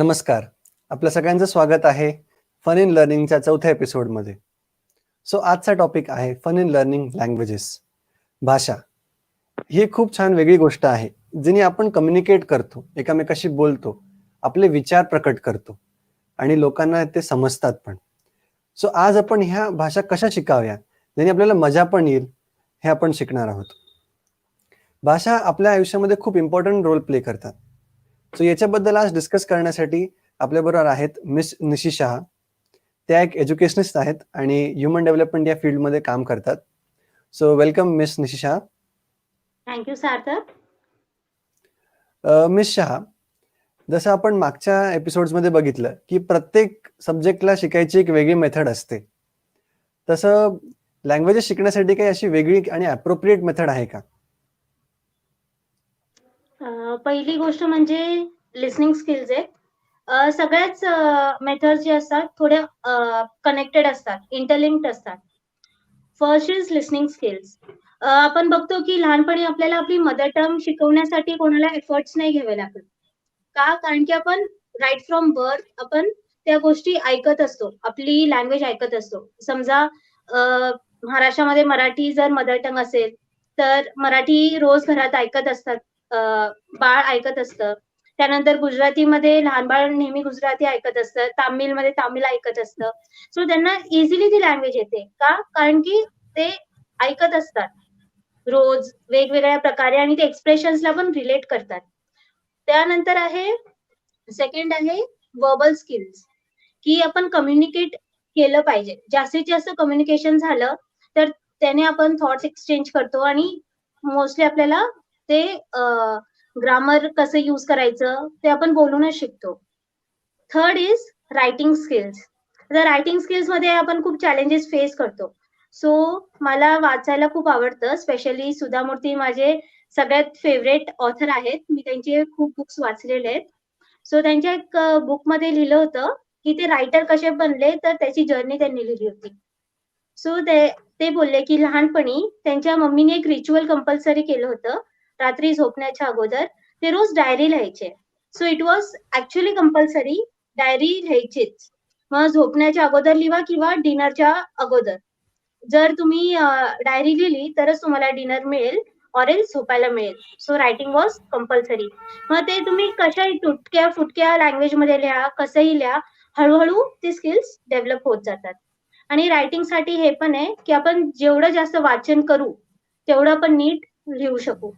नमस्कार. आपल्या सगळ्यांचं स्वागत आहे फन इन लर्निंगच्या 4थ्या एपिसोडमध्ये. सो आजचा टॉपिक आहे फन इन लर्निंग लँग्वेजेस. भाषा ही खूप छान वेगळी गोष्ट आहे, जिने आपण कम्युनिकेट करतो, एकामेकाशी बोलतो, आपले विचार प्रकट करतो आणि लोकांना ते समजतात पण. सो आज आपण ह्या भाषा कशा शिकाव्या, ज्याने आपल्याला मजा पण येईल, हे आपण शिकणार आहोत. भाषा आपल्या आयुष्यामध्ये खूप इम्पॉर्टंट रोल प्ले करतात. सो याच्याबद्दल आज डिस्कस करण्यासाठी आपल्याबरोबर आहेत मिस निशी शहा. त्या एक एज्युकेशनिस्ट आहेत आणि ह्युमन डेव्हलपमेंट या फील्डमध्ये काम करतात. सो वेलकम मिस निशी शहा. थँक्यू सार्थक. मिस शहा, जसं आपण मागच्या एपिसोड्समध्ये बघितलं की प्रत्येक सब्जेक्टला शिकायची एक वेगळी मेथड असते, तसं लँग्वेजेस शिकण्यासाठी काही अशी वेगळी आणि अप्रोप्रिएट मेथड आहे का? पहिली गोष्ट म्हणजे लिसनिंग स्किल्स आहे. सगळ्याच मेथड्स जे असतात थोड्या कनेक्टेड असतात, इंटरलिंक्ड असतात. First is listening skills. आपण बघतो की लहानपणी आपल्याला आपली मदर टंग शिकवण्यासाठी कोणाला एफर्ट्स नाही घ्यावे लागत. का? कारण की आपण राईट फ्रॉम बर्थ आपण त्या गोष्टी ऐकत असतो, आपली लँग्वेज ऐकत असतो. समजा महाराष्ट्रामध्ये मराठी जर मदर टंग असेल तर मराठी रोज घरात ऐकत असतात, बाळ ऐकत असतं. त्यानंतर गुजरातीमध्ये लहान बाळ नेहमी गुजराती ऐकत असतं, तामिळमध्ये तामिळ ऐकत असतं. सो त्यांना इझिली ती लँग्वेज येते. का? कारण की ते ऐकत असतात रोज वेगवेगळ्या प्रकारे आणि ते एक्सप्रेशन्सला पण रिलेट करतात. त्यानंतर आहे सेकंड आहे वर्बल स्किल्स, की आपण कम्युनिकेट केलं पाहिजे. जास्तीत जास्त कम्युनिकेशन झालं तर त्याने आपण थॉट्स एक्सचेंज करतो आणि मोस्टली आपल्याला ते ग्रामर कसं यूज करायचं ते आपण बोलूनच शिकतो. Third is writing skills. तर रायटिंग स्किल्स मध्ये आपण खूप चॅलेंजेस फेस करतो. सो मला वाचायला खूप आवडतं. स्पेशली सुधा मूर्ती माझे सगळ्यात फेवरेट ऑथर आहेत. मी त्यांचे खूप बुक्स वाचलेले आहेत. सो त्यांच्या एक बुकमध्ये लिहिलं होतं की ते रायटर कसे बनले, तर त्याची जर्नी त्यांनी लिहिली होती. सो ते बोलले की लहानपणी त्यांच्या मम्मीने एक रिच्युअल कंपल्सरी केलं होतं. रात्री झोपण्याच्या अगोदर ते रोज डायरी लिहायचे. So it was actually compulsory diary लिहायचीच. मग झोपण्याच्या अगोदर लिहा किंवा डिनरच्या अगोदर. जर तुम्ही डायरी लिहिली तरच तुम्हाला डिनर मिळेल, ऑर एल्स झोपायला मिळेल. So writing was compulsory. मग ते तुम्ही कशाही तुटक्या फुटक्या लँग्वेज मध्ये लिहा, कसंही लिहा, हळूहळू ते स्किल्स डेव्हलप होत जातात. आणि रायटिंगसाठी हे पण आहे की आपण जेवढं जास्त वाचन करू तेवढं आपण नीट लिहू शकू.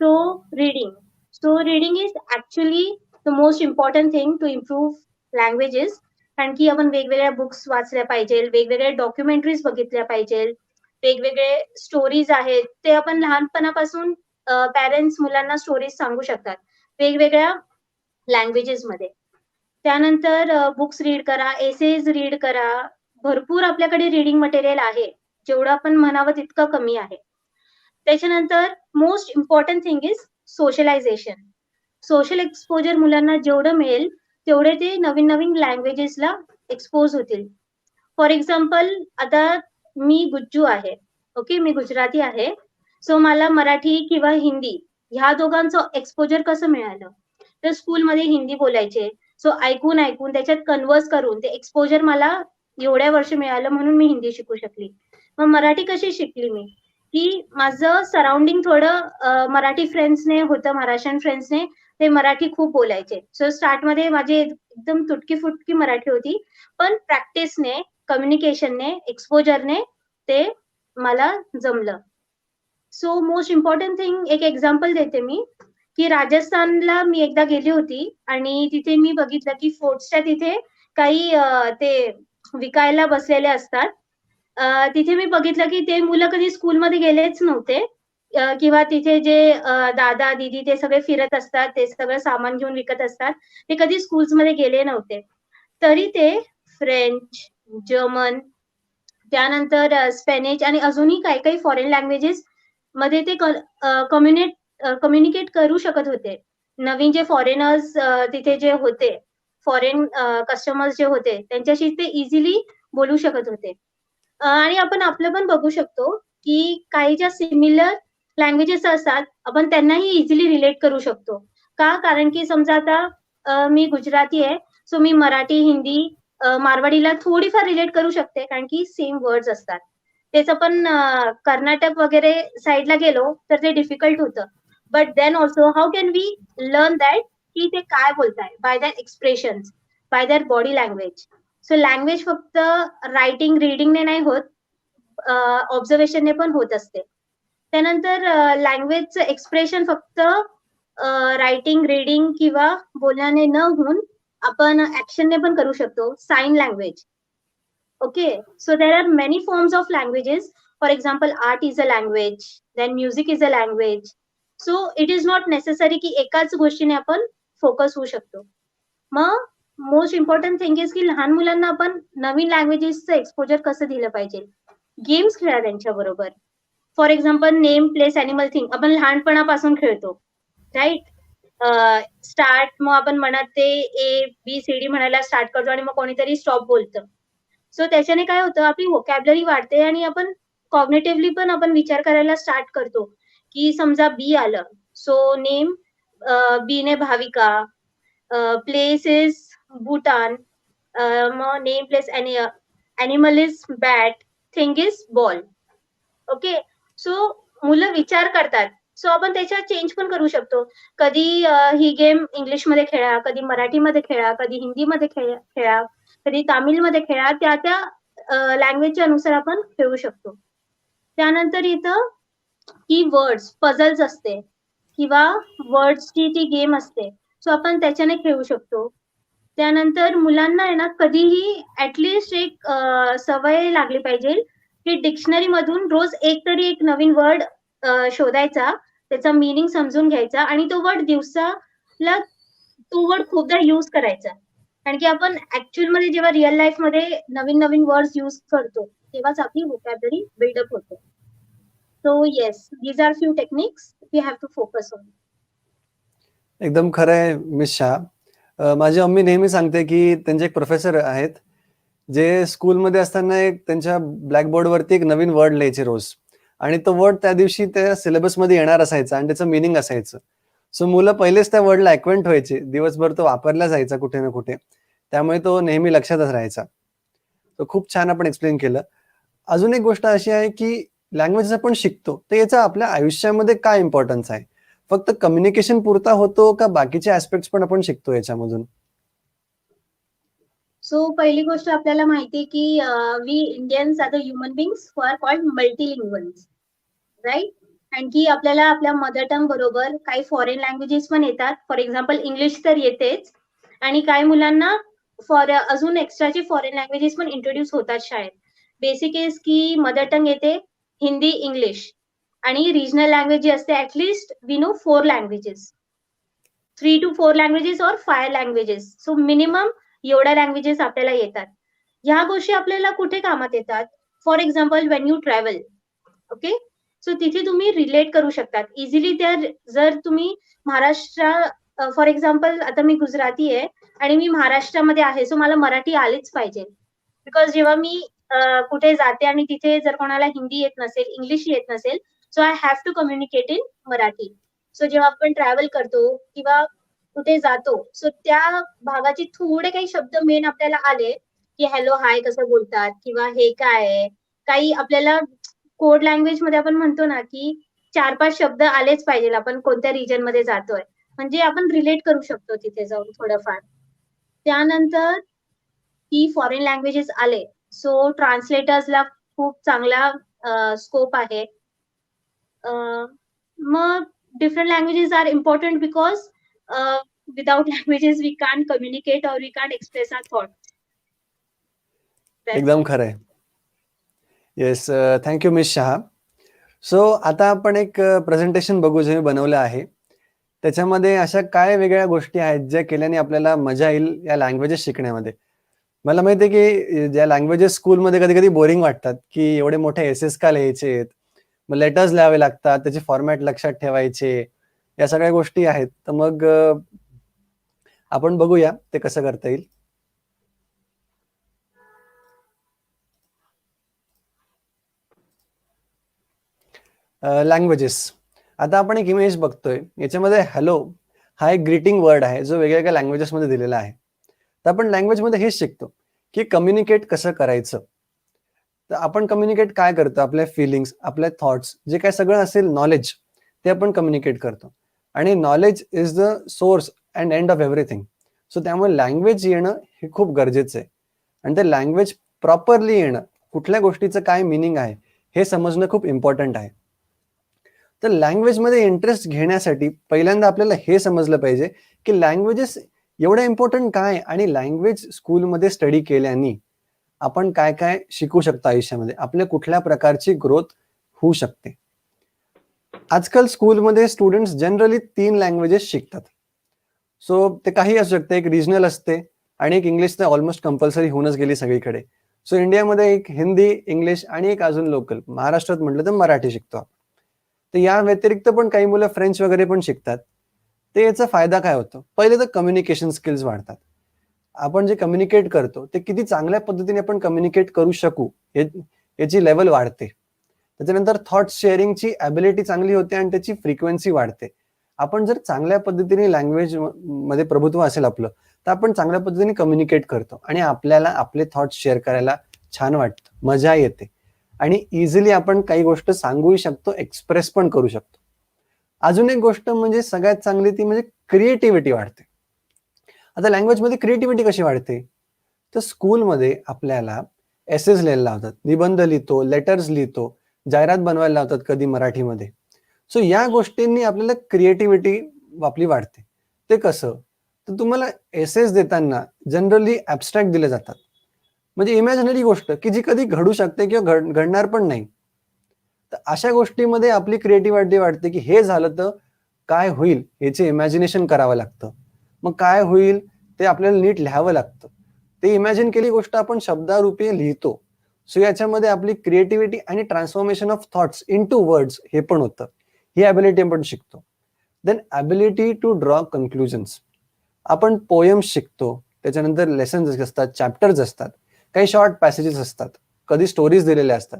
So reading. So reading is actually the most important thing to improve languages. कारण की आपण वेगवेगळ्या बुक्स वाचल्या पाहिजे, वेगवेगळ्या डॉक्युमेंटरीज बघितल्या पाहिजे, वेगवेगळे स्टोरीज आहेत ते आपण लहानपणापासून पॅरेंट्स मुलांना स्टोरीज सांगू शकतात वेगवेगळ्या लँग्वेजेस मध्ये. त्यानंतर बुक्स रीड करा, एसेज रीड करा. भरपूर आपल्याकडे रीडिंग मटेरियल आहे, जेवढं आपण म्हणावं तितकं कमी आहे. त्याच्यानंतर most important thing is socialisation. Social exposure मुलांना जेवढं मिळेल तेवढे ते नवीन नवीन लँग्वेजेसला एक्सपोज होतील. फॉर एक्झाम्पल आता मी गुज्जू आहे, ओके, मी गुजराती आहे. सो मला मराठी किंवा हिंदी ह्या दोघांचं एक्सपोजर कसं मिळालं, तर स्कूलमध्ये हिंदी बोलायचे. सो ऐकून ऐकून त्याच्यात कन्व्हर्स करून ते एक्सपोजर मला एवढ्या वर्ष मिळालं, म्हणून मी हिंदी शिकू शकली. मग मराठी कशी शिकली मी, की माझं सराउंडिंग थोडं मराठी फ्रेंड्सने होतं, महाराष्ट्रीयन फ्रेंड्सने ते मराठी खूप बोलायचे. सो स्टार्टमध्ये माझी एकदम तुटकी फुटकी मराठी होती, पण प्रॅक्टिसने, कम्युनिकेशनने, एक्सपोजरने ते मला जमलं. सो मोस्ट इम्पॉर्टंट थिंग, एक एक्झाम्पल देते मी, की राजस्थानला मी एकदा गेली होती आणि तिथे मी बघितलं की फोर्ट्सच्या तिथे काही ते विकायला बसलेले असतात. तिथे मी बघितलं की ते मुलं कधी स्कूलमध्ये गेलेच नव्हते, किंवा तिथे जे दादा दीदी ते सगळे फिरत असतात, ते सगळं सामान घेऊन विकत असतात, ते कधी स्कूल्समध्ये गेले नव्हते. तरी ते फ्रेंच, जर्मन, त्यानंतर स्पॅनिश आणि अजूनही काही काही फॉरेन लँग्वेजेस मध्ये ते कम्युनिकेट करू शकत होते. नवीन जे फॉरेनर्स तिथे जे होते, फॉरेन कस्टमर्स जे होते, त्यांच्याशी ते इझिली बोलू शकत होते. आणि आपण आपलं पण बघू शकतो की काही ज्या सिमिलर लँग्वेजेस असतात आपण त्यांनाही इझिली रिलेट करू शकतो. का? कारण की समजा आता मी गुजराती आहे, सो मी मराठी, हिंदी, मारवाडीला थोडीफार रिलेट करू शकते, कारण की सेम वर्ड्स असतात. त्याचं पण कर्नाटक वगैरे साईडला गेलो तर ते डिफिकल्ट होतं. But then also how can we learn that की ते काय बोलताय by that expressions, by that body language. So language फक्त रायटिंग, रीडिंगने नाही होत, ऑब्झर्वेशनने पण होत असते. त्यानंतर लँग्वेजचं एक्सप्रेशन फक्त रायटिंग, रीडिंग किंवा बोलण्याने न होऊन आपण ऍक्शनने पण करू शकतो. Sign language. Okay, so there are many forms of languages. For example, art is a language, then music is a language. So it is not necessary की एकाच गोष्टीने आपण फोकस होऊ शकतो. मग मोस्ट इम्पॉर्टंट थिंग इज की लहान मुलांना आपण नवीन लँग्वेजेसचं एक्सपोजर कसं दिलं पाहिजे. गेम्स खेळा त्यांच्याबरोबर. For example name, place, animal, thing आपण लहानपणापासून खेळतो, राईट? स्टार्ट, मग आपण म्हणत ते ABCD म्हणायला स्टार्ट करतो आणि मग कोणीतरी स्टॉप बोलतं. सो त्याच्याने काय होतं, आपली व्होकॅब्युलरी वाढते आणि आपण कॉग्निटिव्हली पण आपण विचार करायला स्टार्ट करतो, की समजा बी आलं, सो नेम, बी ने भाविका, प्लेस इज भूटान, मग name place animal is bat, thing is ball. Okay, so मुलं विचार करतात. सो आपण त्याच्यात चेंज पण करू शकतो. कधी ही गेम इंग्लिशमध्ये खेळा, कधी मराठीमध्ये खेळा, कधी हिंदीमध्ये खेळा, कधी तामिळमध्ये खेळा. त्या लँग्वेजच्या अनुसार आपण खेळू शकतो. त्यानंतर इथं कीवर्ड्स, पझल्स असते किंवा वर्ड्सची ती गेम असते. सो आपण त्याच्याने खेळू शकतो. त्यानंतर मुलांना आहे ना कधीही ऍटलिस्ट एक सवय लागली पाहिजे की डिक्शनरी मधून रोज एक नवीन वर्ड शोधायचा, त्याचा मीनिंग समजून घ्यायचा आणि तो वर्ड दिवसाला तो वर्ड खूपदा यूज करायचा. कारण की आपण ऍक्च्युअल मध्ये जेव्हा रिअल लाईफ मध्ये नवीन नवीन वर्ड यूज करतो तेव्हाच आपली व्होकॅब्युलरी बिल्डअप होते. So yes, these are few techniques we have to focus on. एकदम खरं आहे मिस शाह. माझी मम्मी नेहमी सांगते की त्यांचे एक प्रोफेसर आहेत, जे स्कूलमध्ये असताना एक त्यांच्या ब्लॅकबोर्डवरती एक नवीन वर्ड लिहायचे रोज, आणि तो वर्ड त्या दिवशी त्या सिलेबसमध्ये येणार असायचा आणि त्याचं मीनिंग असायचं. सो मुलं पहिलेच त्या वर्डला ॲक्वेंट व्हायचे, दिवसभर तो वापरला जायचा कुठे ना कुठे, त्यामुळे तो नेहमी लक्षातच राहायचा. तो खूप छान आपण एक्सप्लेन केलं. अजून एक गोष्ट अशी आहे की लँग्वेज आपण शिकतो तर याचा आपल्या आयुष्यामध्ये काय इम्पॉर्टन्स आहे? फक्त कम्युनिकेशन पुरता होतो का बाकीचे ऍस्पेक्ट्स पण आपण शिकतो याच्यामधून? सो पहिली गोष्ट आपल्याला माहिती आहे की we Indians are the human beings who are called multilinguals, right? कारण की आपल्याला आपल्या मदर टंग बरोबर काही फॉरेन लँग्वेजेस पण येतात. फॉर एक्झाम्पल इंग्लिश तर येतेच, आणि काही मुलांना अजून एक्स्ट्राचे फॉरेन लँग्वेजेस पण इंट्रोड्यूस होतात शाळेत. बेसिक इज की मदर टंग येते, हिंदी, इंग्लिश, आणि रिजनल लँग्वेज जी असते at least we know 4 languages, 3 to 4 languages और 5 लँग्वेजेस. सो मिनिमम एवढ्या लँग्वेजेस आपल्याला येतात. ह्या गोष्टी आपल्याला कुठे कामात येतात? For example when you travel, okay, so तिथे तुम्ही रिलेट करू शकतात इझिली. त्या जर तुम्ही महाराष्ट्र, फॉर एक्झाम्पल आता मी गुजराती आहे आणि मी महाराष्ट्रामध्ये आहे, सो मला मराठी आलीच पाहिजे. बिकॉज जेव्हा मी कुठे जाते आणि तिथे जर कोणाला हिंदी येत नसेल, इंग्लिश येत नसेल, so I have to communicate in Marathi. So जेव्हा आपण ट्रॅव्हल करतो किंवा कुठे जातो, सो त्या भागाचे थोडे काही शब्द मेन आपल्याला आले की हॅलो, हाय कसं बोलतात किंवा हे काय आहे, काही आपल्याला कोड लँग्वेज मध्ये आपण म्हणतो ना की 4-5 शब्द आलेच पाहिजे आपण कोणत्या रिजन मध्ये जातोय, म्हणजे आपण रिलेट करू शकतो तिथे जाऊन थोडंफार. त्यानंतर की फॉरेन लँग्वेजेस आले, सो ट्रान्सलेटर्सला खूप चांगला स्कोप आहे. मग different languages are important because without languages we can't communicate or we can't express our thought. एकदम खरं आहे. Yes, thank you miss Shah. So आता आपण एक प्रेझेंटेशन बघू जे मी बनवलं आहे. त्याच्यामध्ये अशा काय वेगळ्या गोष्टी आहेत ज्या केल्याने आपल्याला मजा येईल या लँग्वेजेस शिकण्यामध्ये? मला माहिती आहे की ज्या लँग्वेजेस स्कूलमध्ये कधी कधी बोरिंग वाटतात, की एवढे मोठे एसेस का लिहायचे आहेत, मग लेटर्स लिहावे लागतात, त्याचे फॉर्मॅट लक्षात ठेवायचे, या सगळ्या गोष्टी आहेत. तर मग आपण बघूया ते कसं करता येईल. लँग्वेजेस. आता आपण एक इमेज बघतोय, याच्यामध्ये हॅलो हा एक ग्रीटिंग वर्ड आहे जो वेगवेगळ्या लँग्वेजेसमध्ये दिलेला आहे. तर आपण लँग्वेजमध्ये हेच शिकतो की कम्युनिकेट कसं करायचं. तर आपण कम्युनिकेट काय करतो, आपल्या फिलिंग्स, आपल्या थॉट्स, जे काय सगळं असेल नॉलेज, ते आपण कम्युनिकेट करतो. आणि knowledge is the source and end of everything. So त्यामुळे लँग्वेज येणं हे खूप गरजेचं आहे. आणि ते लँग्वेज प्रॉपरली येणं, कुठल्या गोष्टीचं काय मिनिंग आहे हे समजणं खूप इम्पॉर्टंट आहे. तर लँग्वेजमध्ये इंटरेस्ट घेण्यासाठी पहिल्यांदा आपल्याला हे समजलं पाहिजे की लँग्वेजेस एवढ्या इम्पॉर्टंट काय, आणि लँग्वेज स्कूलमध्ये स्टडी केल्याने आपण काय काय शिकू शकतो आयुष्यामध्ये, आपल्या कुठल्या प्रकारची ग्रोथ होऊ शकते. आजकाल स्कूलमध्ये स्टुडंट्स जनरली 3 लँग्वेजेस शिकतात. सो ते काही असू शकते, एक रिजनल असते आणि एक इंग्लिश तर ऑलमोस्ट कंपल्सरी होऊनच गेली सगळीकडे. सो इंडियामध्ये एक हिंदी, इंग्लिश आणि एक अजून लोकल. महाराष्ट्रात म्हटलं तर मराठी शिकतो आपण. तर या व्यतिरिक्त पण काही मुलं फ्रेंच वगैरे पण शिकतात. तर याचा फायदा काय होतो? पहिले तर कम्युनिकेशन स्किल्स वाढतात. आपण जे कम्युनिकेट करतो ते किती चांगल्या पद्धतीने आपण कम्युनिकेट करू शकू याची लेवल वाढते. त्याच्यानंतर थॉट शेअरिंगची ॲबिलिटी चांगली होते आणि त्याची फ्रिक्वेन्सी वाढते. आपण जर चांगल्या पद्धतीने लँग्वेज मध्ये प्रभुत्व असेल आपलं, तर आपण चांगल्या पद्धतीने कम्युनिकेट करतो आणि आपल्याला आपले थॉट्स शेअर करायला छान वाटतं, मजा येते आणि इझिली आपण काही गोष्ट सांगूही शकतो, एक्सप्रेस पण करू शकतो. अजून एक गोष्ट म्हणजे सगळ्यात चांगली ती म्हणजे क्रिएटिव्हिटी वाढते. आता लँग्वेजमध्ये क्रिएटिव्हिटी कशी वाढते? तर स्कूलमध्ये आपल्याला एसेस लिहायला लावतात, निबंध लिहितो, लेटर्स लिहितो, जाहिरात बनवायला लावतात कधी मराठीमध्ये. सो या गोष्टींनी आपल्याला क्रिएटिव्हिटी आपली वाढते. ते कसं? तर तुम्हाला एसेस देताना जनरली ॲब्स्ट्रॅक्ट दिले जातात. म्हणजे इमॅजिनरी गोष्ट की जी कधी घडू शकते किंवा घडणार पण नाही. तर अशा गोष्टीमध्ये आपली क्रिएटिव्हिटी वाढते की हे झालं तर काय होईल याचे इमॅजिनेशन करावं लागतं. मग काय होईल ते आपल्याला नीट लिहावं लागतं. ते इमॅजिन केली गोष्ट आपण शब्दारूपी लिहितो. सो याच्यामध्ये आपली क्रिएटिव्हिटी आणि transformation of thoughts into words हे पण होतं. ही ॲबिलिटी आपण शिकतो. Then ability to draw conclusions. आपण पोएम्स शिकतो, त्याच्यानंतर लेसन्स असतात, चॅप्टर्स असतात, काही शॉर्ट पॅसेजेस असतात, कधी स्टोरीज दिलेल्या असतात.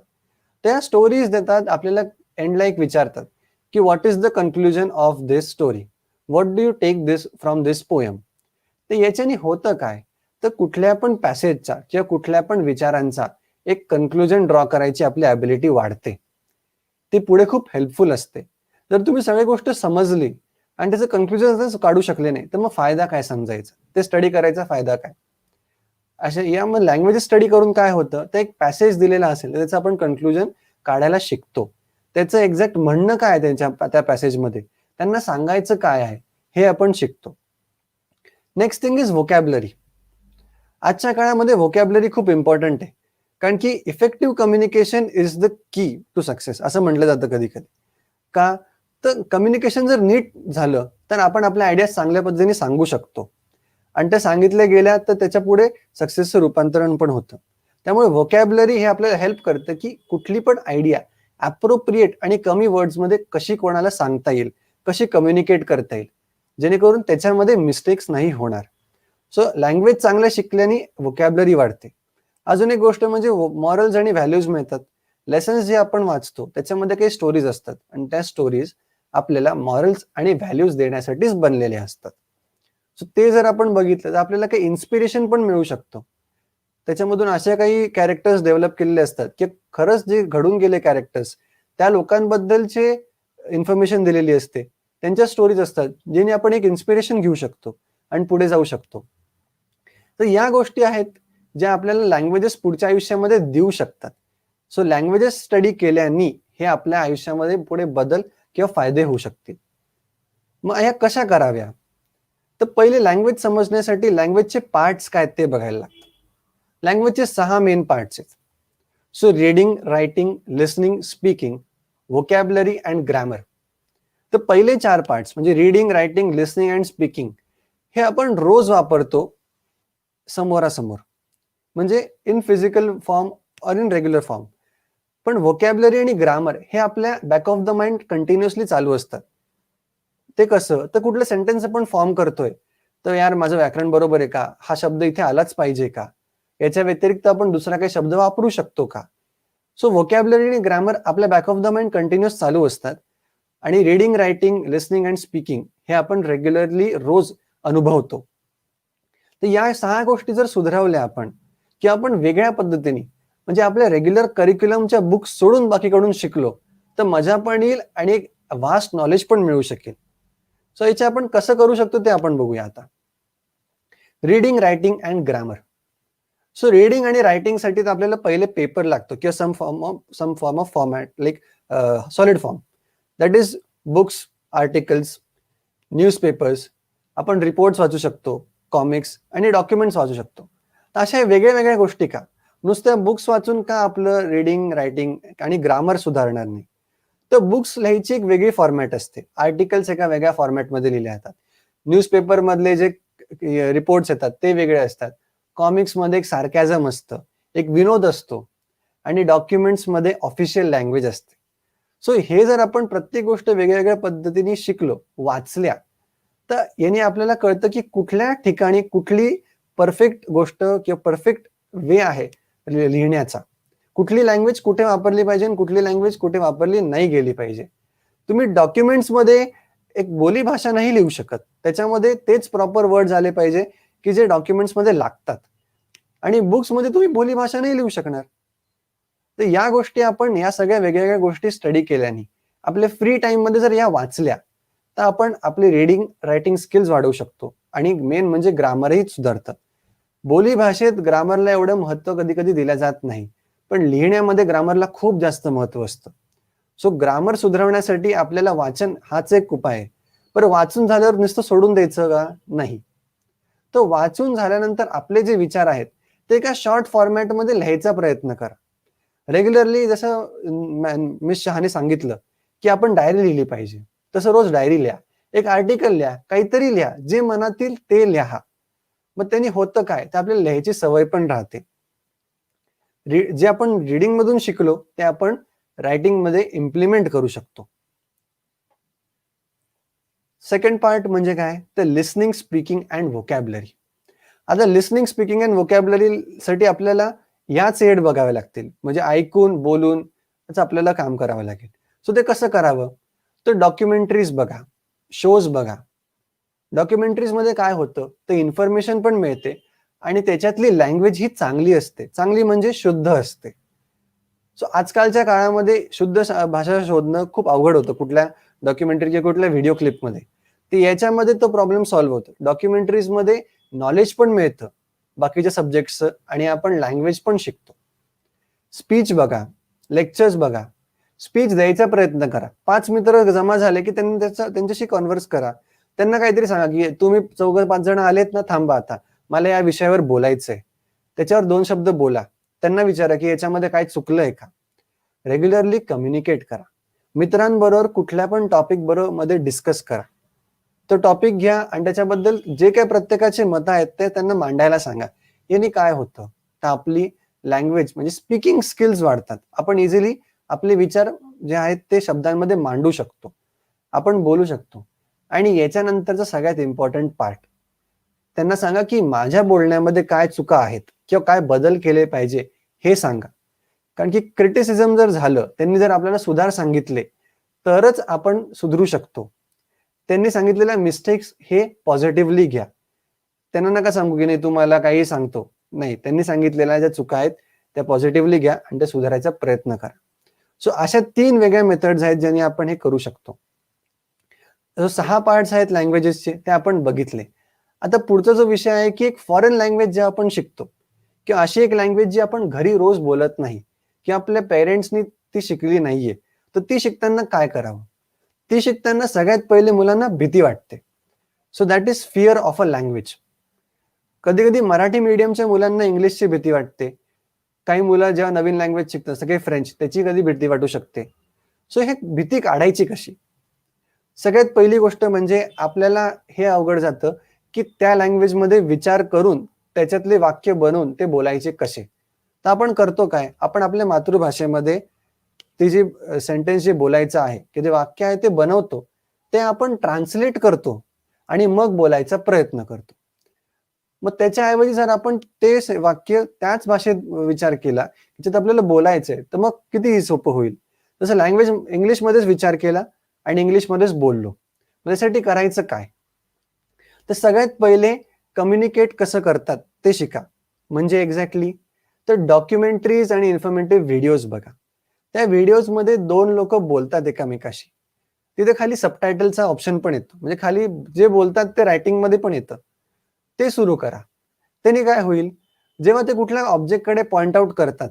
त्या स्टोरीज देतात आपल्याला, एंडला एक विचारतात की what is the conclusion of this story, what do you take this from this poem. तर याच्याने होतं काय? तर कुठल्या पण पॅसेजचा किंवा कुठल्या पण विचारांचा एक कन्क्लुजन ड्रॉ करायची आपली ॲबिलिटी वाढते. ती पुढे खूप हेल्पफुल असते. जर तुम्ही सगळी गोष्ट समजली आणि त्याचं कन्क्लुजन काढू शकले नाही, तर मग फायदा काय समजायचा? ते स्टडी करायचा फायदा काय? अशा या मग लँग्वेजेस स्टडी करून काय होतं, तर एक पॅसेज दिलेला असेल त्याचं आपण कन्क्लुजन काढायला शिकतो. त्याचं एक्झॅक्ट म्हणणं काय आहे त्या पॅसेजमध्ये, त्यांना सांगायचं काय आहे हे आपण शिकतो. Next thing is vocabulary. आजच्या काळामध्ये व्होकॅब्युलरी खूप इम्पॉर्टंट आहे. कारण की effective communication is the key to success असं म्हटलं जातं कधी कधी. का? तर कम्युनिकेशन जर नीट झालं तर आपण आपल्या आयडियाज चांगल्या पद्धतीने सांगू शकतो आणि त्या सांगितल्या गेल्या तर त्याच्या पुढे सक्सेसचं रूपांतरण पण होतं. त्यामुळे व्होकॅब्युलरी हे आपल्याला हेल्प करतं की कुठली पण आयडिया अप्रोप्रिएट आणि कमी वर्ड्समध्ये कशी कोणाला सांगता येईल, कशी कम्युनिकेट करता येईल, जेणेकरून त्याच्यामध्ये मिस्टेक्स नाही होणार. सो लँग्वेज चांगल्या शिकल्याने व्होकॅब्युलरी वाढते. अजून एक गोष्ट म्हणजे मॉरल्स आणि व्हॅल्यूज मिळतात. लेसन्स जे आपण वाचतो त्याच्यामध्ये काही स्टोरीज असतात आणि त्या स्टोरीज आपल्याला मॉरल्स आणि व्हॅल्यूज देण्यासाठीच बनलेले असतात. सो ते जर आपण बघितलं तर आपल्याला काही इन्स्पिरेशन पण मिळू शकतं. त्याच्यामधून अशा काही कॅरेक्टर्स डेव्हलप केलेले असतात की खरंच जे घडून गेले कॅरेक्टर्स, त्या लोकांबद्दलचे इन्फॉर्मेशन दिलेली असते, त्यांच्या स्टोरीज असतात, ज्याने आपण एक इन्स्पिरेशन घेऊ शकतो आणि पुढे जाऊ शकतो. तर या गोष्टी आहेत ज्या आपल्याला लँग्वेजेस पुढच्या आयुष्यामध्ये देऊ शकतात. सो लँग्वेजेस स्टडी केल्याने हे आपल्या आयुष्यामध्ये पुढे बदल किंवा फायदे होऊ शकतील. मग ह्या कशा कराव्या? तर पहिले लँग्वेज समजण्यासाठी लँग्वेजचे पार्ट्स काय ते बघायला लागतात. लँग्वेजचे 6 मेन पार्ट्स आहेत. So reading, writing, listening, speaking, vocabulary and grammar. तर पहिले 4 पार्ट्स म्हणजे reading, writing, listening and speaking हे आपण रोज वापरतो समोरासमोर, म्हणजे in physical form or in regular form. पण व्होकॅब्युलरी आणि ग्रामर हे आपल्या back of the mind continuously चालू असतात. ते कसं? तर कुठलं सेंटेन्स आपण फॉर्म करतोय तर यार माझं व्याकरण बरोबर आहे का? हा शब्द इथे आलाच पाहिजे का? याच्या व्यतिरिक्त आपण दुसरा काही शब्द वापरू शकतो का? सो व्होकॅब्युलरी आणि ग्रामर आपल्या back of the mind continuous चालू असतात आणि reading, writing, listening and speaking हे आपण रेग्युलरली रोज अनुभवतो. तर या 6 गोष्टी जर सुधारवल्या आपण, की आपण वेगळ्या पद्धतीने म्हणजे आपल्या रेग्युलर करिक्युलमच्या बुक्स सोडून बाकीकडून शिकलो, तर मजा पण येईल आणि एक वास्ट नॉलेज पण मिळू शकेल. सो याचे आपण कसं करू शकतो ते आपण बघूया आता. Reading, writing and grammar. So reading आणि रायटिंगसाठी तर आपल्याला पहिले पेपर लागतो किंवा some form of format like solid form. That is books, articles, newspapers. आपण रिपोर्ट्स वाचू शकतो, कॉमिक्स आणि डॉक्युमेंट्स वाचू शकतो. तर अशा वेगळ्या वेगळ्या गोष्टी का? नुसत्या बुक्स वाचून का आपलं रीडिंग, रायटिंग आणि ग्रामर सुधारणार नाही? तर बुक्स लिहायची एक वेगळी फॉर्मॅट असते. आर्टिकल्स एका वेगळ्या फॉर्मॅटमध्ये लिहिले जातात. न्यूजपेपर मधले जे रिपोर्ट्स येतात ते वेगळे असतात. कॉमिक्समध्ये एक सार्कॅझम असतं, एक विनोद असतो आणि डॉक्युमेंट्समध्ये ऑफिशियल लँग्वेज असते. सो हे जर आपण प्रत्येक गोष्ट वेगवेगळ्या पद्धतीने शिकलो, वाचल्या, तर याने आपल्याला कळतं की कुठल्या ठिकाणी कुठली परफेक्ट गोष्ट किंवा परफेक्ट वे आहे लिहिण्याचा. कुठली लँग्वेज कुठे वापरली पाहिजे आणि कुठली लँग्वेज कुठे वापरली नाही गेली पाहिजे. तुम्ही डॉक्युमेंट्समध्ये एक बोली भाषा नाही लिहू शकत. त्याच्यामध्ये तेच प्रॉपर वर्ड झाले पाहिजे की जे डॉक्युमेंट्समध्ये लागतात. आणि बुक्समध्ये तुम्ही बोली भाषा नाही लिहू शकणार. तर या गोष्टी आपण या सगळ्या वेगवेगळ्या गोष्टी स्टडी केल्याने आपल्या फ्री टाइम मध्ये जर या वाचल्या तर आपण आपली रीडिंग, रायटिंग स्किल्स वाढवू शकतो आणि मेन म्हणजे ग्रामरही सुधारतं. बोली भाषेत ग्रामरला एवढं महत्व कधी कधी दिलं जात नाही, पण लिहिण्यामध्ये ग्रामरला खूप जास्त महत्व असतं. सो ग्रामर सुधारण्यासाठी आपल्याला वाचन हाच एक उपाय आहे. पण वाचून झाल्यावर नुसतं सोडून द्यायचं का? नाही. तो वाचून झाल्यानंतर आपले जे विचार आहेत ते एका शॉर्ट फॉर्मॅटमध्ये लिहायचा प्रयत्न करा. रेग्युलरली जसं मिस शहाने सांगितलं की आपण डायरी लिहिली पाहिजे, तसं रोज डायरी लिहा, एक आर्टिकल लिहा, काहीतरी लिहा, जे मनातील ते लिहा. मग त्यांनी होतं काय, तर आपल्याला लिहायची सवय पण राहते. जे आपण रीडिंग मधून शिकलो ते आपण रायटिंग मध्ये इम्प्लिमेंट करू शकतो. सेकंड पार्ट म्हणजे काय, तर लिसनिंग, स्पीकिंग अँड व्होकॅब्युलरी. आता लिसनिंग, स्पीकिंग अँड व्होकॅब्युलरी साठी आपल्याला याच एड बघावे लागतील. म्हणजे ऐकून बोलून त्याचं आपल्याला काम करावं लागेल. सो ते कसं करावं, तर डॉक्युमेंटरीज बघा, शोज बघा. डॉक्युमेंटरीज मध्ये काय होतं, तर इन्फॉर्मेशन पण मिळते आणि त्याच्यातली लँग्वेज ही चांगली असते. चांगली म्हणजे शुद्ध असते. सो आजकालच्या काळामध्ये शुद्ध भाषा शोधणं खूप अवघड होतं कुठल्या डॉक्युमेंटरी किंवा कुठल्या व्हिडिओ क्लिपमध्ये. तर याच्यामध्ये तो प्रॉब्लेम सॉल्व्ह होतो. डॉक्युमेंटरीज मध्ये नॉलेज पण मिळतं बाकीच्या सब्जेक्टचं आणि आपण लँग्वेज पण शिकतो. स्पीच बघा, लेक्चर्स बघा, स्पीच द्यायचा प्रयत्न करा. 5 मित्र जमा झाले की त्यांनी त्यांच्याशी कॉन्व्हर्स करा. त्यांना काहीतरी सांगा की तुम्ही 4-5 जण आलेत ना, थांबा आता, मला या विषयावर बोलायचंय. त्याच्यावर 2 शब्द बोला. त्यांना विचारा की याच्यामध्ये काय चुकलंय का. रेग्युलरली कम्युनिकेट करा. मित्रांबरोबर कुठल्या पण टॉपिक बरोबर मध्ये डिस्कस करा. तो टॉपिक घ्या आणि त्याच्याबद्दल जे काही प्रत्येकाचे मत आहेत ते त्यांना मांडायला सांगा. याने काय होतं, तर आपली लँग्वेज म्हणजे स्पीकिंग स्किल्स वाढतात. आपण इझिली आपले विचार जे आहेत ते शब्दांमध्ये मांडू शकतो, आपण बोलू शकतो. आणि याच्यानंतरचा सगळ्यात इम्पॉर्टंट पार्ट, त्यांना सांगा की माझ्या बोलण्यामध्ये काय चुका आहेत किंवा काय बदल केले पाहिजे हे सांगा. कारण की क्रिटिसिझम जर झालं, त्यांनी जर आपल्याला सुधार सांगितले तरच आपण सुधरू शकतो. त्यांनी सांगितलेल्या मिस्टेक्स हे पॉझिटिव्हली घ्या. त्यांना नका सांगू की नाही तुम्हाला काही सांगतो. नाही, त्यांनी सांगितलेल्या ज्या चुका आहेत त्या पॉझिटिव्हली घ्या आणि त्या सुधारायचा प्रयत्न करा. सो अशा 3 वेगळ्या मेथड्स आहेत ज्याने आपण हे करू शकतो. 6 पार्ट्स आहेत लँग्वेजेसचे ते आपण बघितले. आता पुढचा जो विषय आहे की एक फॉरेन लँग्वेज जे आपण शिकतो किंवा अशी एक लँग्वेज जी आपण घरी रोज बोलत नाही किंवा आपल्या पेरेंट्सनी ती शिकली नाहीये, तर ती शिकताना काय करावं. ती शिकताना सगळ्यात पहिले मुलांना भीती वाटते. So that is fear of a language. कधी कधी मराठी मीडियमच्या मुलांना इंग्लिशची भीती वाटते. काही मुलं जेव्हा नवीन लँग्वेज शिकतात, सगळे फ्रेंच, त्याची कधी भीती वाटू शकते. सो हे भीती काढायची कशी. सगळ्यात पहिली गोष्ट म्हणजे आपल्याला हे अवघड जातं की त्या लँग्वेजमध्ये विचार करून त्याच्यातले वाक्य बनवून ते बोलायचे कसे. तर आपण करतो काय, आपण आपल्या मातृभाषेमध्ये ते जे सेंटेन्स जे बोलायचं आहे की जे वाक्य आहे ते बनवतो, ते आपण ट्रान्सलेट करतो आणि मग बोलायचा प्रयत्न करतो. मग त्याच्याऐवजी जर आपण ते वाक्य त्याच भाषेत विचार केला, त्याच्यात आपल्याला बोलायचंय, तर मग किती सोपं होईल. जसं लँग्वेज इंग्लिशमध्येच विचार केला आणि इंग्लिशमध्येच बोललो, त्यासाठी करायचं काय? तर सगळ्यात पहिले कम्युनिकेट कसं करतात ते शिका. म्हणजे एक्झॅक्टली तर डॉक्युमेंटरीज आणि इन्फॉर्मेटिव्ह व्हिडिओज बघा. त्या व्हिडिओजमध्ये 2 लोकं बोलतात एकमेकाशी. तिथे खाली सबटायटलचा ऑप्शन पण येतो. म्हणजे खाली जे बोलतात ते रायटिंगमध्ये पण येतं. ते सुरू करा. त्याने काय होईल, जेव्हा ते कुठल्या ऑब्जेक्टकडे पॉइंट आउट करतात,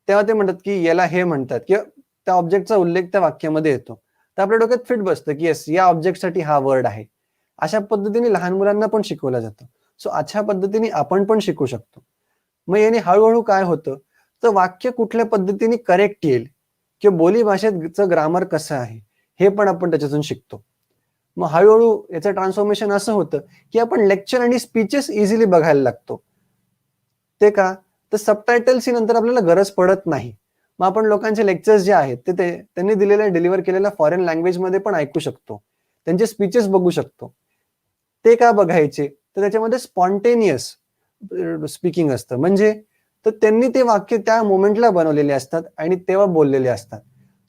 तेव्हा ते म्हणतात, की याला हे म्हणतात किंवा त्या ऑब्जेक्टचा उल्लेख त्या वाक्यामध्ये येतो. तर आपल्या डोक्यात फिट बसतं, की येस या ऑब्जेक्टसाठी हा वर्ड आहे. अशा पद्धतीने लहान मुलांना पण शिकवलं जातं. सो अशा पद्धतीने आपण पण शिकू शकतो. मग याने हळू काय होतं, तर वाक्य कुठल्या पद्धतीने करेक्ट येईल किंवा बोली भाषेचं ग्रामर कसं आहे, हे पण आपण त्याच्यातून शिकतो. मग हळूहळू याचं ट्रान्सफॉर्मेशन असं होतं, की आपण लेक्चर आणि स्पीचेस इझिली बघायला लागतो. ते का? तर सबटायटल्सची नंतर आपल्याला गरज पडत नाही. मग आपण लोकांचे लेक्चर्स जे आहेत ते त्यांनी दिलेल्या डिलिव्हर केलेल्या फॉरेन लँग्वेजमध्ये पण ऐकू शकतो. त्यांचे स्पीचेस बघू शकतो. ते का बघायचे? तर त्याच्यामध्ये स्पॉन्टेनियस स्पीकिंग असतं. म्हणजे तर त्यांनी ते वाक्य त्या मोमेंटला बनवलेले असतात आणि तेव्हा बोललेले असतात.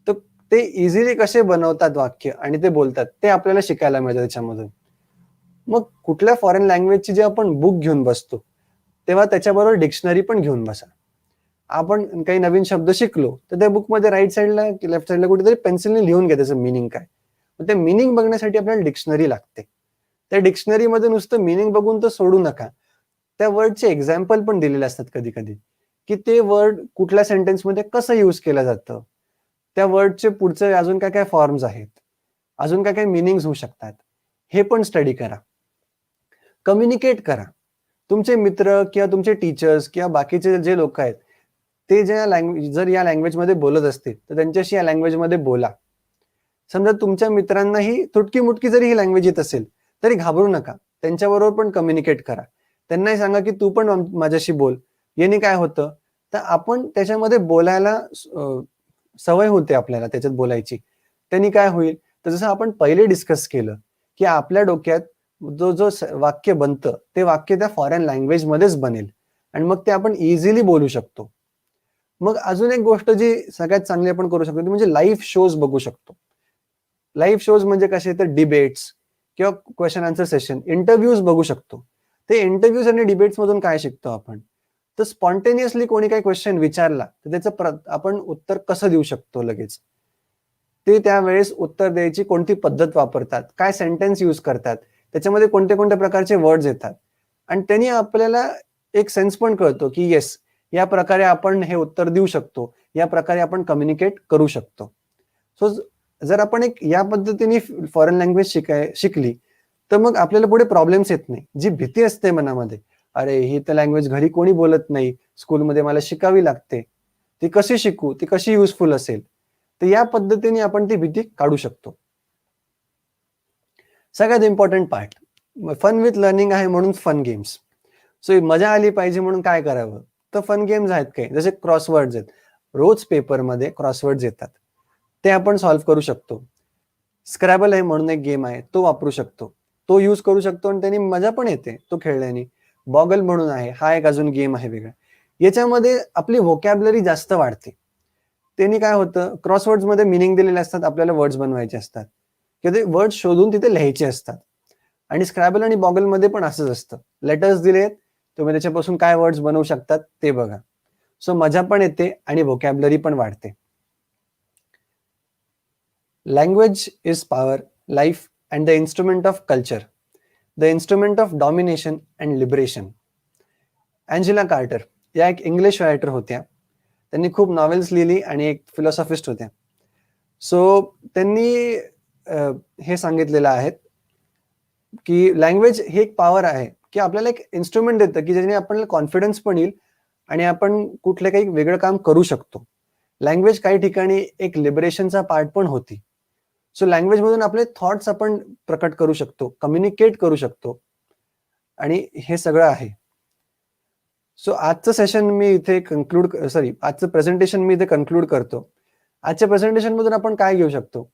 तर ते इझिली कसे बनवतात वाक्य आणि ते बोलतात ते आपल्याला शिकायला मिळतं त्याच्यामधून. मग कुठल्या फॉरेन लँग्वेजची जे आपण बुक घेऊन बसतो, तेव्हा त्याच्याबरोबर डिक्शनरी पण घेऊन बसा. आपण काही नवीन शब्द शिकलो, तर त्या बुकमध्ये राइट साइडला की लेफ्ट साइडला कुठेतरी पेन्सिलने लिहून घ्या त्याचं मीनिंग काय. मग ते मीनिंग बघण्यासाठी आपल्याला डिक्शनरी लागते. त्या डिक्शनरीमध्ये नुसतं मीनिंग बघून तर सोडू नका. त्या वर्डचे एक्झाम्पल पण दिलेले असतात कधी-कधी, की ते वर्ड कुठल्या सेंटेन्समध्ये कसं यूज केलं जातं. त्या वर्डचे पुढचे अजून काय-काय फॉर्म्स आहेत. अजून काय-काय मीनिंग्स होऊ शकतात. हे पण स्टडी करा. कम्युनिकेट करा. तुमचे मित्र किंवा तुमचे टीचर्स किंवा बाकीचे जे लोकं आहेत, ते जर या लँग्वेजमध्ये बोलत असतील, तर त्यांच्याशी या लँग्वेजमध्ये बोला. समजा तुमच्या मित्रांनाही तुटकी-मुटकी जरी ही लँग्वेज येत असेल, तरी घाबरू नका. त्यांच्याबरोबर पण कम्युनिकेट करा. त्यांनाही सांगा, की तू पण माझ्याशी बोल. याने काय होतं, तर आपण त्याच्यामध्ये बोलायला सवय होते आपल्याला त्याच्यात बोलायची. त्यांनी काय होईल, तर जसं आपण पहिले डिस्कस केलं, की आपल्या डोक्यात जो वाक्य बनतं, ते वाक्य त्या फॉरेन लँग्वेजमध्येच बनेल आणि मग ते आपण इझिली बोलू शकतो. मग अजून एक गोष्ट जी सगळ्यात चांगली आपण करू शकतो, ती म्हणजे लाईव्ह शोज बघू शकतो. लाईव्ह शोज म्हणजे कसे तर डिबेट्स किंवा क्वेशन आन्सर सेशन, इंटरव्ह्यूज बघू शकतो. ते इंटरव्ह्यूज आणि डिबेट्स मधून काय शिकतो आपण? तर स्पॉन्टेनियसली कोणी काही क्वेश्चन विचारला, तर त्याचं आपण उत्तर कसं देऊ शकतो लगेच. ते त्यावेळेस उत्तर द्यायची कोणती पद्धत वापरतात, काय सेंटेन्स यूज करतात, त्याच्यामध्ये कोणत्या-कोणत्या प्रकारचे वर्ड्स येतात आणि त्यांनी आपल्याला एक सेन्स पण कळतो, की येस, या प्रकारे आपण हे उत्तर देऊ शकतो. या प्रकारे आपण कम्युनिकेट करू शकतो. सो जर आपण एक या पद्धतीने फॉरेन लँग्वेज शिकली, तर मग आपल्याला पुढे प्रॉब्लेम्स येत नाही. जी भीती असते मनामध्ये, "अरे, ही तर लँग्वेज घरी कोणी बोलत नाही. स्कूलमध्ये मला शिकावी लागते. ती कशी शिकू? ती कशी युजफुल असेल?" तर या पद्धतीने आपण ती भीती काढू शकतो. सगळ्यात important part, fun with learning आहे म्हणून फन गेम्स. सो मजा आली पाहिजे म्हणून काय करावं? तर फन गेम्स आहेत काही, जसे क्रॉसवर्ड्स आहेत. रोज पेपरमध्ये क्रॉसवर्ड्स येतात. ते आपण सॉल्व्ह करू शकतो. स्क्रॅबल आहे म्हणून एक गेम आहे, तो वापरू शकतो. तो यूज करू शकतो आणि त्यानी मजा पण येते तो खेळल्याने. बॉगल म्हणून आहे, हा एक अजून गेम आहे वेगळा. याच्यामध्ये आपली व्होकॅब्युलरी जास्त वाढते. त्यांनी काय होतं, क्रॉसवर्ड्समध्ये मीनिंग दिलेले असतात, आपल्याला वर्ड्स बनवायचे असतात किंवा ते वर्ड्स शोधून तिथे लिहायचे असतात. आणि स्क्रॅबल आणि बॉगलमध्ये पण असंच असतं. लेटर्स दिलेत, तुम्ही त्याच्यापासून काय वर्ड्स बनवू शकतात ते बघा. सो मजा पण येते आणि व्होकॅब्युलरी पण वाढते. Language is power, life and the instrument of culture, the instrument of domination and liberation. Angela Carter या एक इंग्लिश रायटर होत्या. त्यांनी खूप नॉवेल्स लिहिली आणि एक फिलॉसॉफिस्ट होत्या. सो त्यांनी हे सांगितलेलं आहे, की लँग्वेज ही एक पॉवर आहे, की आपल्याला एक इन्स्ट्रुमेंट देतं, की ज्याने आपल्याला कॉन्फिडन्स पण येईल आणि आपण कुठलं काही वेगळं काम करू शकतो. लँग्वेज काही ठिकाणी एक लिबरेशनचा पार्ट पण होती. सो लँग्वेजमधून आपले थॉट्स आपण प्रकट करू शकतो, कम्युनिकेट करू शकतो आणि हे सगळं आहे. सो आजचं सेशन मी इथे आजचं प्रेझेंटेशन मी इथे कन्क्लूड करतो. आजच्या प्रेझेंटेशनमधून आपण काय घेऊ शकतो?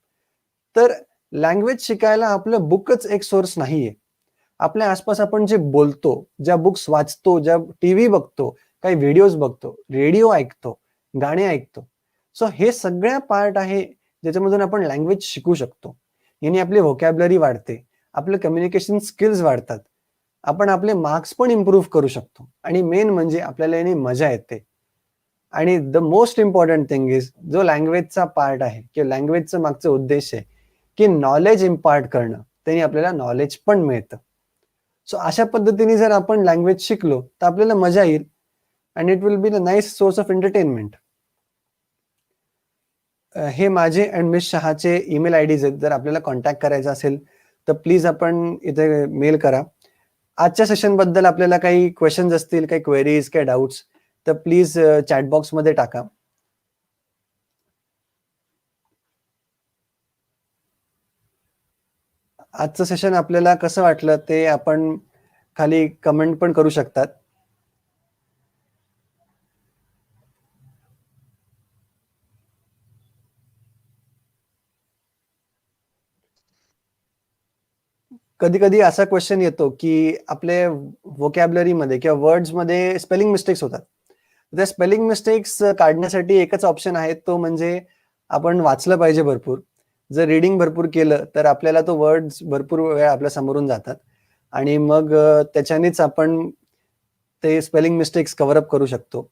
तर लँग्वेज शिकायला आपलं बुकच एक सोर्स नाहीये. आपल्या आसपास आपण जे बोलतो, ज्या बुक्स वाचतो, ज्या टीव्ही बघतो, काही व्हिडिओज बघतो, रेडिओ ऐकतो, गाणे ऐकतो. सो हे सगळ्या पार्ट आहे ज्याच्यामधून आपण लँग्वेज शिकू शकतो. याने आपली व्होकॅब्युलरी वाढते, आपले कम्युनिकेशन स्किल्स वाढतात, आपण आपले मार्क्स पण इम्प्रूव्ह करू शकतो आणि मेन म्हणजे आपल्याला याने मजा येते. आणि the most important thing is जो लँग्वेजचा पार्ट आहे किंवा लँग्वेजचं मागचं उद्देश आहे की नॉलेज इम्पार्ट करणं, त्याने आपल्याला नॉलेज पण मिळतं. सो अशा पद्धतीने जर आपण लँग्वेज शिकलो तर आपल्याला मजा येईल and it will be the nice source of entertainment. हे माझे अँड मिस शहाचे ईमेल आयडीज आहेत. जर आपल्याला कॉन्टॅक्ट करायचा असेल तर प्लीज आपण इथे मेल करा. आजच्या सेशन बद्दल आपल्याला काही क्वेश्चन्स असतील, काही क्वेरीज, काही डाऊट्स, तर प्लीज चॅट बॉक्समध्ये टाका. आजचं सेशन आपल्याला कसं वाटलं ते आपण खाली कमेंट पण करू शकतात. कधी कधी असा क्वेश्चन येतो की आपले व्होकॅब्युलरीमध्ये किंवा वर्ड्समध्ये स्पेलिंग मिस्टेक्स होतात. त्या स्पेलिंग मिस्टेक्स काढण्यासाठी एकच ऑप्शन आहे, तो म्हणजे आपण वाचलं पाहिजे भरपूर. जर रीडिंग भरपूर केलं तर आपल्याला तो वर्ड्स भरपूर वेळ आपल्या समोरून जातात आणि मग त्याच्यानेच आपण ते स्पेलिंग मिस्टेक्स कव्हर अप करू शकतो.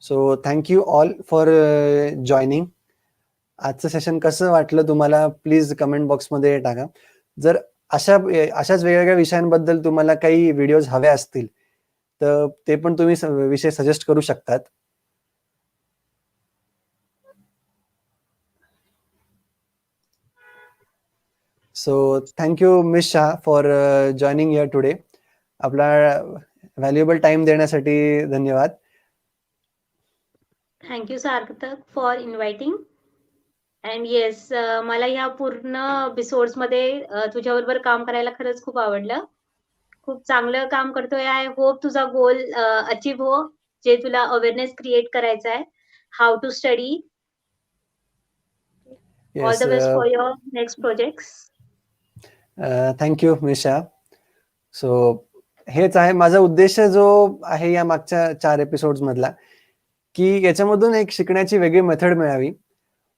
So thank you all for joining. आजचं सेशन कसं वाटलं तुम्हाला प्लीज कमेंट बॉक्समध्ये टाका. जर अशाच वेगवेगळ्या विषयांबद्दल तुम्हाला काही व्हिडिओज हवे असतील तर ते पण तुम्ही विषय सजेस्ट करू शकतात. So thank you miss Shah for joining here today. आपला व्हॅल्युएबल टाइम देण्यासाठी धन्यवाद. Thank you Sarthak for inviting. And yes, मला ह्या पूर्ण एपिसोड्समध्ये तुझ्याबरोबर काम करायला खरंच खूप आवडलं. खूप चांगलं काम करतोय. आय होप तुझा गोल अचीव्ह हो, जे तुला अवेअरनेस क्रिएट करायचा आहे, how to study. All the best for your next projects. Thank you miss Shah. So हेच आहे माझा उद्देश जो आहे या मागच्या 4 एपिसोड्स मधला, की याच्यामधून एक शिकण्याची वेगळी मेथड मिळावी,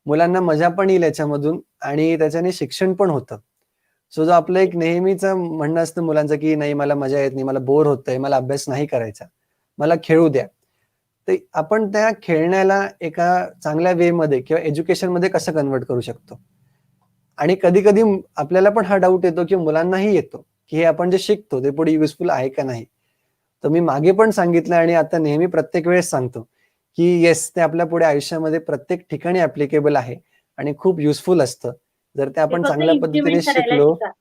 मुलांना मजा पण येईल याच्यामधून आणि त्याच्याने शिक्षण पण होतं. सो जो आपलं एक नेहमीचं म्हणणं असतं मुलांचं की नाही मला मजा येत नाही, मला बोर होतंय, मला अभ्यास नाही करायचा, मला खेळू द्या. ते आपण त्या खेळण्याला एका चांगल्या वे मध्ये किंवा एज्युकेशन मध्ये कसं कन्वर्ट करू शकतो. आणि कधी कधी आपल्याला पण हा डाऊट येतो की मुलांनाही येतो की हे आपण जे शिकतो ते पुढे युजफुल आहे का नाही. तर मी मागे पण सांगितलं आणि आता नेहमी प्रत्येक वेळेस सांगतो की येस, ते आपल्या पुढे आयुष्यामध्ये प्रत्येक ठिकाणी ऍप्लिकेबल आहे आणि खूप युजफुल असतं जर ते आपण फक्त चांगल्या पद्धतीने इम्प्लिमेंट करायला शिकलो. शिका.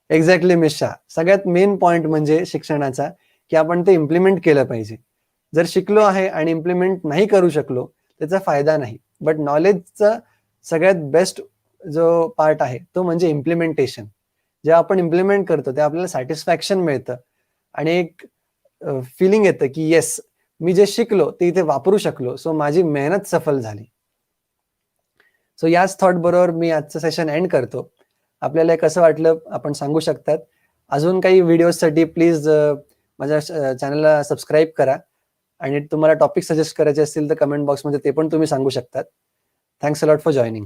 Exactly miss Shah. सगळ्यात मेन पॉइंट म्हणजे शिक्षणाचा की आपण ते इम्प्लिमेंट केलं पाहिजे. जर शिकलो आहे आणि इम्प्लिमेंट नाही करू शकलो त्याचा फायदा नाही. बट नॉलेजचा सगळ्यात बेस्ट जो पार्ट आहे तो म्हणजे इम्प्लिमेंटेशन. जेव्हा आपण इम्प्लिमेंट करतो तेव्हा आपल्याला सॅटिस्फॅक्शन मिळतं आणि एक फिलिंग येतं की येस, मी जे शिकलो ते इथे वापरू शकलो, सो माझी मेहनत सफल झाली. सो याच थॉट बरोबर मी आजचं सेशन एंड करतो. आपल्याला कसं वाटलं आपण सांगू शकतात. अजून काही व्हिडिओसाठी प्लीज माझ्या चॅनलला सबस्क्राईब करा आणि तुम्हाला टॉपिक सजेस्ट करायचे असतील तर कमेंट बॉक्समध्ये ते पण तुम्ही सांगू शकतात. Thanks a lot for joining.